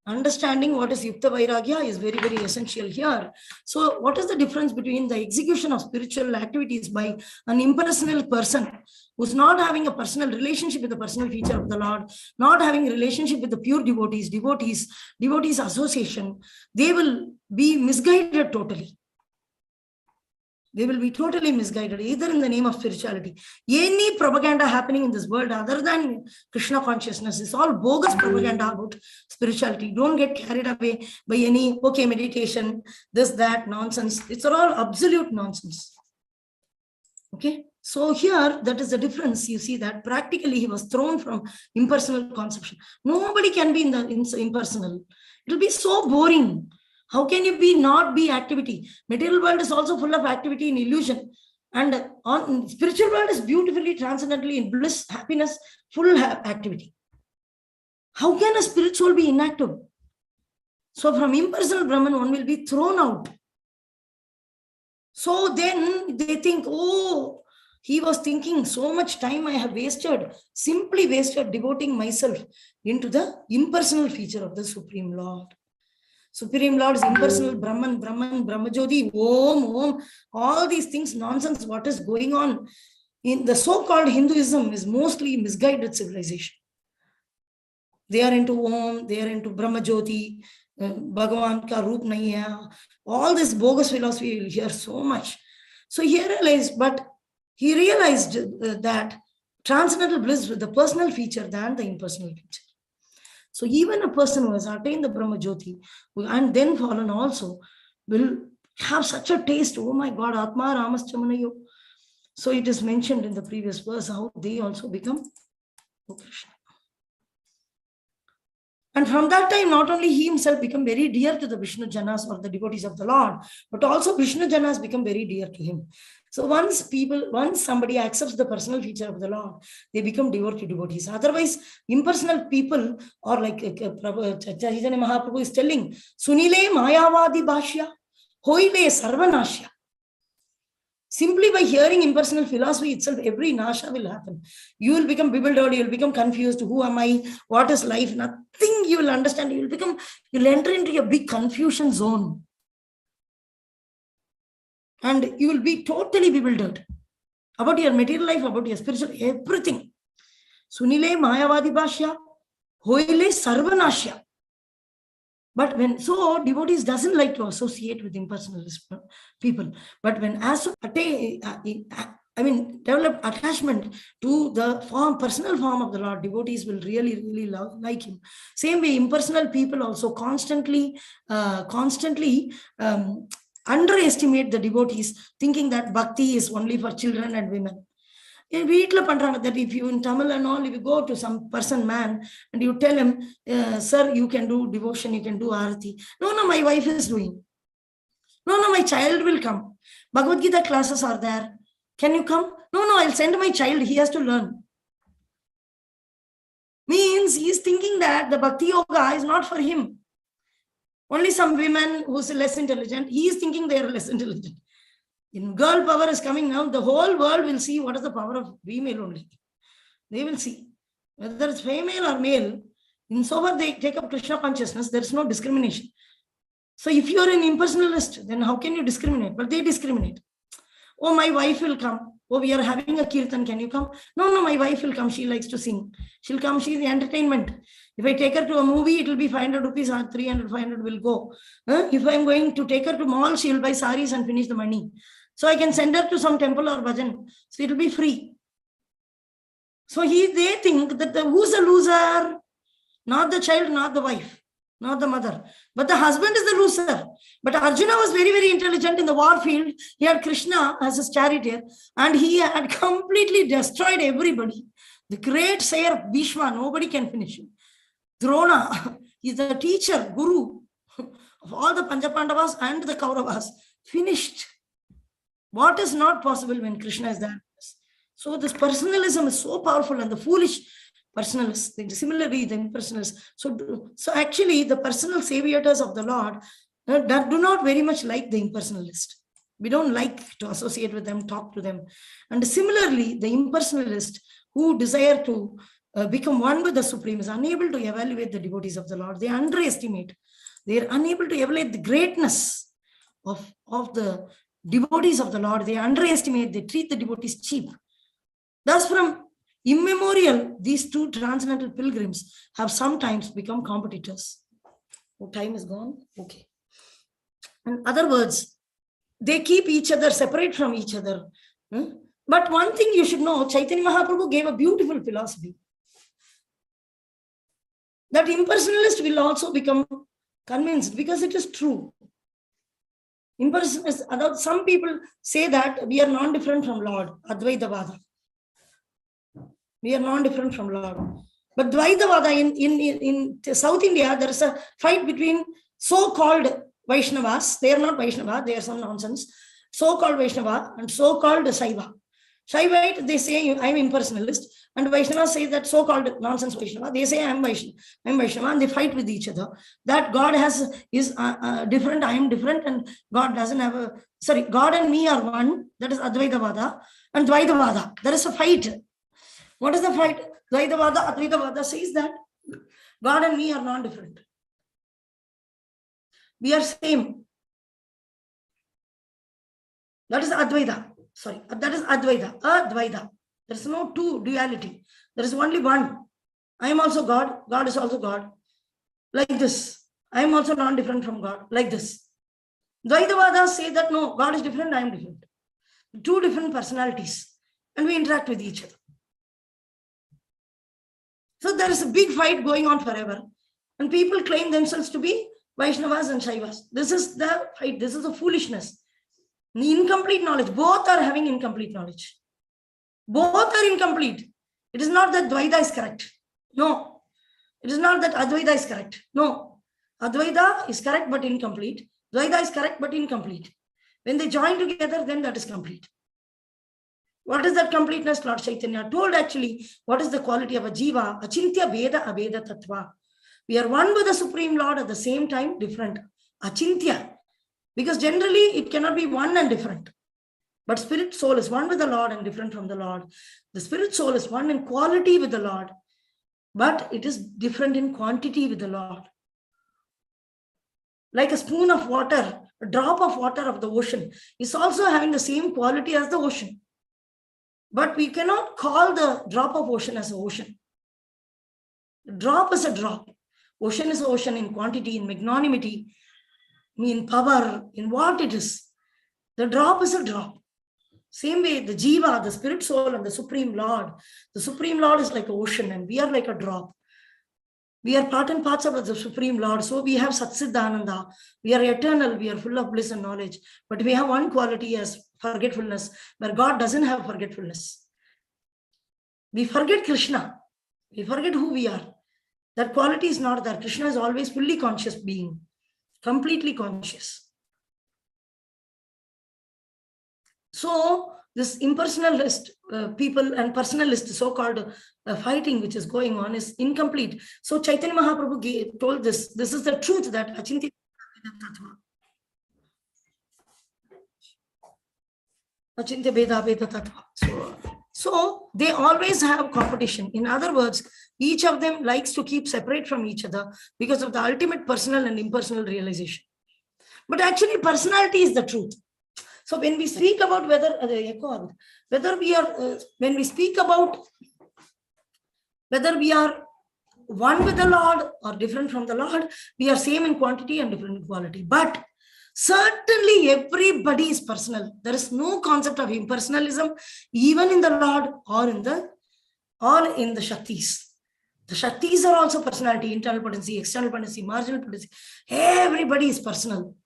Understanding what is Yukta Vairagya is very, very essential here. So what is the difference between the execution of spiritual activities by an impersonal person who's not having a personal relationship with the personal feature of the Lord, not having a relationship with the pure devotees association? They will be misguided totally. They will be totally misguided, either in the name of spirituality. Any propaganda happening in this world other than Krishna consciousness is all bogus propaganda about spirituality. Don't get carried away by any, meditation, this, that, nonsense. It's all absolute nonsense. Okay. So here, that is the difference. You see that practically he was thrown from impersonal conception. Nobody can be in the impersonal. It will be so boring. How can you not be activity? Material world is also full of activity and illusion. And on spiritual world is beautifully, transcendently in bliss, happiness, full activity. How can a spiritual be inactive? So from impersonal Brahman, one will be thrown out. So then they think, he was thinking so much time I have wasted, simply wasted devoting myself into the impersonal feature of the Supreme Lord. Supreme Lord is impersonal, Brahman, Brahmajyoti, Om, all these things, nonsense, what is going on in the so-called Hinduism is mostly misguided civilization. They are into Om, they are into Brahmajyoti, Bhagavan ka roop nahi hai. All this bogus philosophy you will hear so much. So he realized that transcendental bliss with the personal feature than the impersonal feature. So even a person who has attained the Brahma Jyoti and then fallen also will have such a taste. Oh my God, Atma Ramaschamanayo. So it is mentioned in the previous verse how they also become Krishna. And from that time, not only he himself become very dear to the Vishnu Janas or the devotees of the Lord, but also Vishnu Janas become very dear to him. So once somebody accepts the personal feature of the Lord, they become devotees. Otherwise, impersonal people, or like Chaitanya Mahaprabhu is telling, Sunile Mayavadi Bhashya, Hoile Sarvanashya. Simply by hearing impersonal philosophy itself, every nasha will happen. You will become bewildered, you will become confused. Who am I? What is life? Nothing you will understand. You will enter into a big confusion zone. And you will be totally bewildered about your material life, about your spiritual, everything. Sunile Mayavadi Bhashya, Hoile Sarvanashya. But when, so devotees doesn't like to associate with impersonalist people. But when develop attachment to the personal form of the Lord, devotees will really, really like him. Same way, impersonal people also constantly underestimate the devotees, thinking that bhakti is only for children and women. In வீட்டில் பண்றாங்க that if you in Tamil and all, if you go to some man and you tell him, sir, you can do devotion, you can do arati. No, my wife is doing. No, my child will come. Bhagavad Gita classes are there. Can you come? No, I'll send my child. He has to learn. Means he is thinking that the bhakti yoga is not for him. Only some women who's less intelligent, he is thinking they are less intelligent. In girl power is coming now, the whole world will see what is the power of female only. They will see. Whether it's female or male, in so far they take up Krishna consciousness, there is no discrimination. So if you are an impersonalist, then how can you discriminate? But they discriminate. Oh, my wife will come. Oh, we are having a kirtan, can you come? No, my wife will come. She likes to sing. She'll come. She's the entertainment. If I take her to a movie, it will be 500 rupees or 300, 500 will go. If I'm going to take her to mall, she will buy saris and finish the money. So I can send her to some temple or bhajan. So it will be free. So they think that who's the loser? Not the child, not the wife, not the mother. But the husband is the loser. But Arjuna was very, very intelligent in the war field. He had Krishna as his charioteer and he had completely destroyed everybody. The great sayer Bhishma, nobody can finish him. Drona is the teacher, guru of all the Panchapandavas and the Kauravas. Finished. What is not possible when Krishna is there? So this personalism is so powerful, and the foolish personalists, similarly the impersonalists. So actually the personal saviors of the Lord that do not very much like the impersonalist. We don't like to associate with them, talk to them. And similarly, the impersonalist who desire to become one with the Supreme is unable to evaluate the devotees of the Lord. They underestimate. They are unable to evaluate the greatness of the devotees of the Lord. They underestimate, they treat the devotees cheap. Thus, from immemorial, these two transcendental pilgrims have sometimes become competitors. Oh, time is gone? Okay. In other words, they keep each other separate from each other. But one thing you should know, Chaitanya Mahaprabhu gave a beautiful philosophy. That impersonalist will also become convinced because it is true. Impersonalist, some people say that we are non-different from Lord, Advaitavada. We are non-different from Lord. But Dvaitavada in South India, there is a fight between so-called Vaishnavas. They are not Vaishnava, they are some nonsense. So-called Vaishnava and so-called Saiva. Shaivite, they say I am impersonalist, and Vaishnava say that so-called nonsense Vaishnava, they say I am Vaishnava, and they fight with each other. That God is different, I am different, and God doesn't have God and me are one. That is Advaitavada and Dvaitavada. There is a fight. What is the fight? Dvaitavada, Advaitavada says that God and me are non-different. We are same. That is Advaita. That is Advaita. Advaita. There is no two duality. There is only one. I am also God. God is also God. Like this. I am also non-different from God. Like this. Dvaitavadas say that no, God is different, I am different. Two different personalities. And we interact with each other. So there is a big fight going on forever. And people claim themselves to be Vaishnavas and Shaivas. This is the fight. This is the foolishness. The incomplete knowledge. Both are having incomplete knowledge. Both are incomplete. It is not that Dvaita is correct. No. It is not that Advaita is correct. No. Advaita is correct but incomplete. Dvaita is correct but incomplete. When they join together, then that is complete. What is that completeness? Lord Chaitanya told actually what is the quality of a jiva. Achintya Veda Abeda Tattva. We are one with the Supreme Lord at the same time, different. Achintya. Because generally it cannot be one and different. But spirit soul is one with the Lord and different from the Lord. The spirit soul is one in quality with the Lord, but it is different in quantity with the Lord. Like a spoon of water, a drop of water of the ocean is also having the same quality as the ocean. But we cannot call the drop of ocean as an ocean. The drop is a drop. Ocean is ocean in quantity, in magnanimity, in power, in what it is. The drop is a drop. Same way, the Jiva, the spirit soul, and the Supreme Lord. The Supreme Lord is like an ocean, and we are like a drop. We are part and parts of the Supreme Lord. So we have Satsiddhananda. We are eternal. We are full of bliss and knowledge. But we have one quality as forgetfulness, where God doesn't have forgetfulness. We forget Krishna. We forget who we are. That quality is not there. Krishna is always fully conscious being, completely conscious. So this impersonalist people and personalist so-called fighting which is going on is incomplete. So Chaitanya Mahaprabhu told this. This is the truth that Achintya Bheda Veda Tattva. So they always have competition. In other words, each of them likes to keep separate from each other because of the ultimate personal and impersonal realization. But actually, personality is the truth. So when we speak about whether we are one with the Lord or different from the Lord, we are same in quantity and different in quality. But certainly everybody is personal. There is no concept of impersonalism, even in the Lord or in the Shaktis. The Shaktis are also personality, internal potency, external potency, marginal potency. Everybody is personal.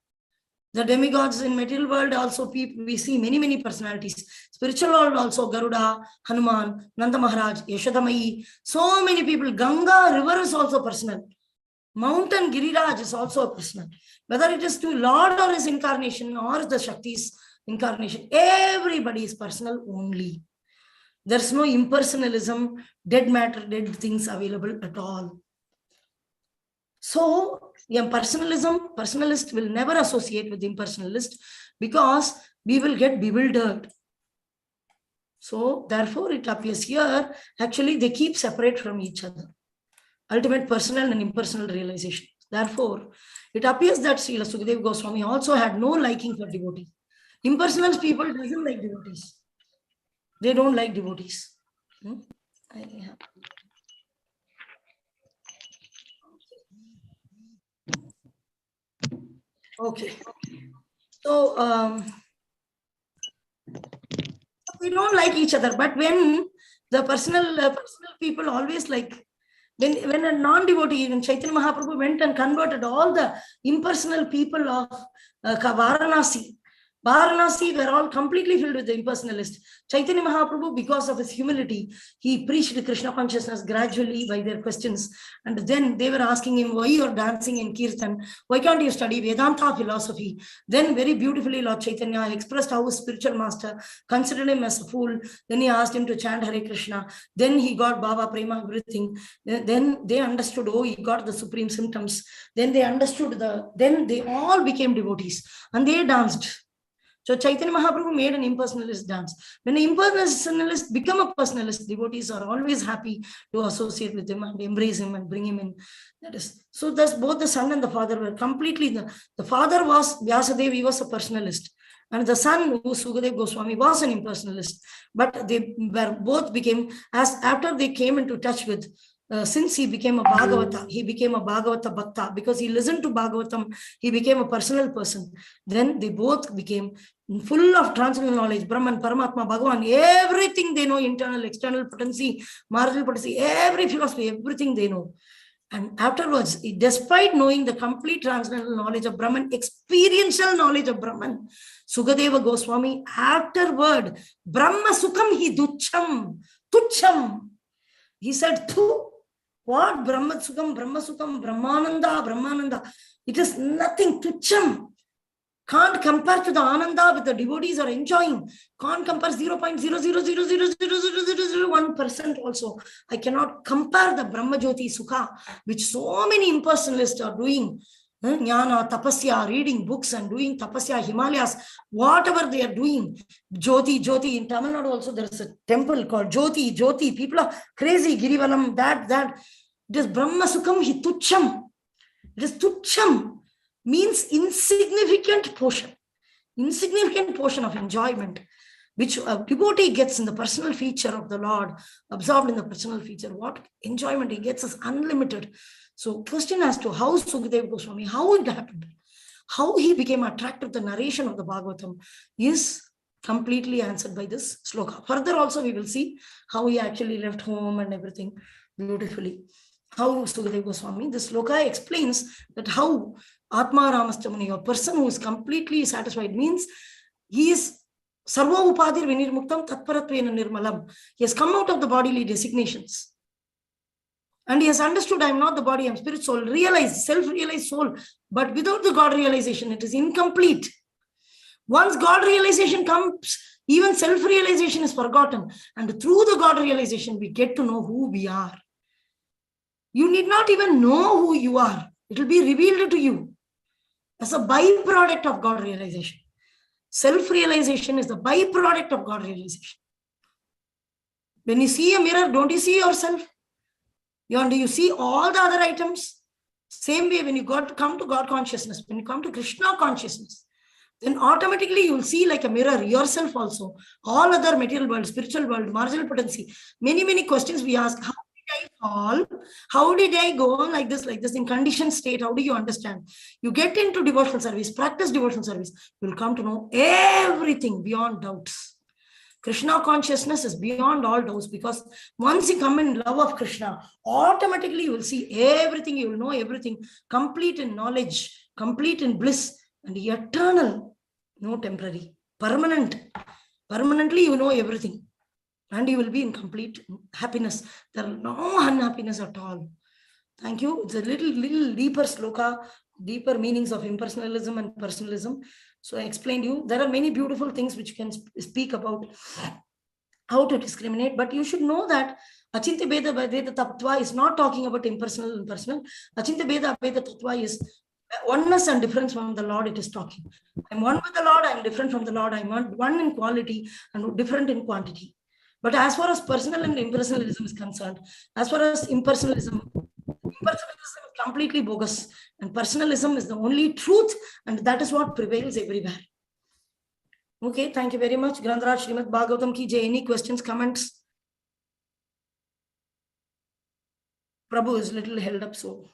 The demigods in material world also, we see many personalities. Spiritual world also, Garuda, Hanuman, Nanda Maharaj, Yashodamayi. So many people. Ganga river is also personal. Mountain Giriraj is also personal. Whether it is to Lord or his incarnation or the Shakti's incarnation, everybody is personal only. There's no impersonalism, dead matter, dead things available at all. So, personalist will never associate with impersonalist because we will get bewildered. So, therefore, it appears here, actually, they keep separate from each other. Ultimate personal and impersonal realization. Therefore, it appears that Srila Sukadeva Goswami also had no liking for devotees. Impersonal people doesn't like devotees. They don't like devotees. Okay. So, we don't like each other, but when the personal people always like, when a non-devotee, even Chaitanya Mahaprabhu went and converted all the impersonal people of Varanasi. Varanasi were all completely filled with the impersonalists. Chaitanya Mahaprabhu, because of his humility, he preached Krishna consciousness gradually by their questions. And then they were asking him, why you are dancing in Kirtan? Why can't you study Vedanta philosophy? Then very beautifully Lord Chaitanya expressed how his spiritual master considered him as a fool. Then he asked him to chant Hare Krishna. Then he got Baba Prema, everything. Then they understood, oh, he got the supreme symptoms. Then they understood then they all became devotees and they danced. So Chaitanya Mahaprabhu made an impersonalist dance. When an impersonalist become a personalist, devotees are always happy to associate with him and embrace him and bring him in. That is, so thus both the son and the father were completely, the father was Vyasadeva, he was a personalist. And the son, who Sukadeva Goswami, was an impersonalist. But they were both became, as after they came into touch with, since he became a Bhagavata, he became a Bhagavata Bhakta, because he listened to Bhagavatam, he became a personal person. Then they both became full of transcendental knowledge, Brahman, Paramatma, Bhagavan, everything they know, internal, external potency, marginal potency, every philosophy, everything they know. And afterwards, despite knowing the complete transcendental knowledge of Brahman, experiential knowledge of Brahman, Sukadeva Goswami, afterward, Brahma Sukham hi ducham, tucham. He said, Thu, what Brahma Sukham, Brahmananda. It is nothing, tucham. Can't compare to the Ananda with the devotees are enjoying. Can't compare 0.0000001% also. I cannot compare the Brahma Jyoti Sukha, which so many impersonalists are doing. Jnana, tapasya, reading books and doing tapasya, Himalayas, whatever they are doing. Jyoti. In Tamil Nadu also there is a temple called Jyoti. People are crazy. Girivalam, that. It is Brahma Sukham hi tucham. It is tucham. Means insignificant portion of enjoyment. which a devotee gets in the personal feature of the Lord, absorbed in the personal feature, what enjoyment he gets is unlimited. So question as to how Sukadeva Goswami, how it happened, how he became attracted to the narration of the Bhagavatam is completely answered by this sloka. Further also we will see how he actually left home and everything beautifully. How Sukadeva Goswami, this sloka explains that how Atma Ramastamuni, a person who is completely satisfied, means he is Sarva Upadir Vinirmuktam Tatparatvena Nirmalam. He has come out of the bodily designations. And he has understood, I am not the body, I am spirit, soul, realized, self-realized soul. But without the God realization, it is incomplete. Once God realization comes, even self-realization is forgotten. And through the God realization, we get to know who we are. You need not even know who you are. It will be revealed to you as a byproduct of God realization. Self-realization is the byproduct of God realization. When you see a mirror, don't you see yourself? Do you see all the other items? Same way, when you come to God consciousness, when you come to Krishna consciousness, then automatically you will see like a mirror yourself also. All other material world, spiritual world, marginal potency, many questions we ask. How did I fall? How did I go on like this in conditioned state? How do you understand? You get into devotional service, practice devotional service, you will come to know everything beyond doubts. Krishna consciousness is beyond all doubts, because once you come in love of Krishna, automatically you will see everything, you will know everything, complete in knowledge, complete in bliss, and eternal, no temporary, permanent. Permanently you know everything, and you will be in complete happiness. There is no unhappiness at all. Thank you. It's a little deeper sloka, deeper meanings of impersonalism and personalism. So I explained you, there are many beautiful things which you can speak about how to discriminate, but you should know that Achintya Beda Bheda Tattva is not talking about impersonal and personal. Achintya Beda Bheda Tattva is oneness and difference from the Lord. It is talking. I'm one with the Lord, I'm different from the Lord. I'm one in quality and different in quantity. But as far as personal and impersonalism is concerned, as far as impersonalism is completely bogus, and personalism is the only truth, and that is what prevails everywhere. Okay, thank you very much. Grantaraj Srimad Bhagavatam ki jai. Any questions, comments? Prabhu is little held up, so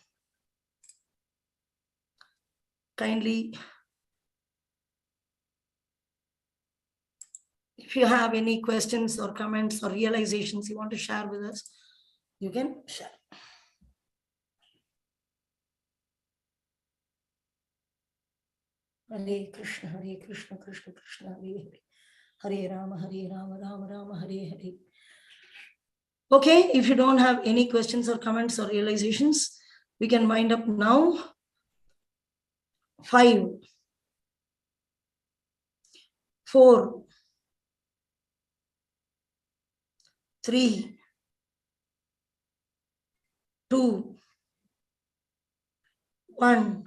kindly, if you have any questions or comments or realizations you want to share with us, you can share. Hare Krishna, Krishna Krishna, Hare Rama, Rama Rama, Hare Hare. Okay, if you don't have any questions or comments or realizations, we can wind up now. 5, 4, 3, 2, 1,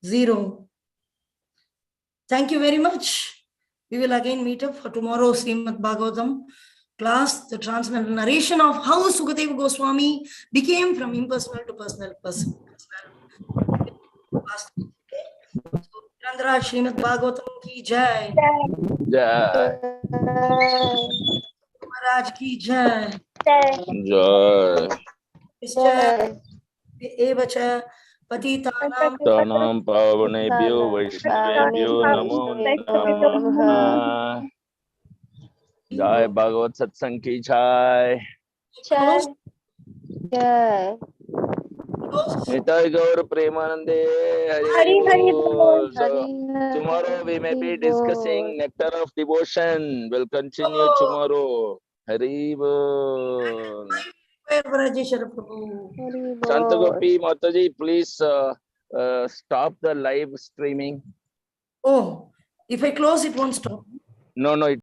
0. Thank you very much. We will again meet up for tomorrow's Srimad Bhagavatam class, the transcendental narration of how Sukadeva Goswami became from impersonal to personal. Chandra Srimad Bhagavatam ki jai. Jai. Maharaj ki jai. Jai. Evacha patitanam Tanam pavanebhyo vaishnavebhyo namo namaha. Jai Bhagavat Satsang ki jai. Close. Nitai Gaur Premanande Hari Bol. So tomorrow we may be discussing nectar of devotion. We'll continue tomorrow. Hari Bol. Shantha Gopi Mataji, please stop the live streaming. Oh, if I close, it won't stop. No,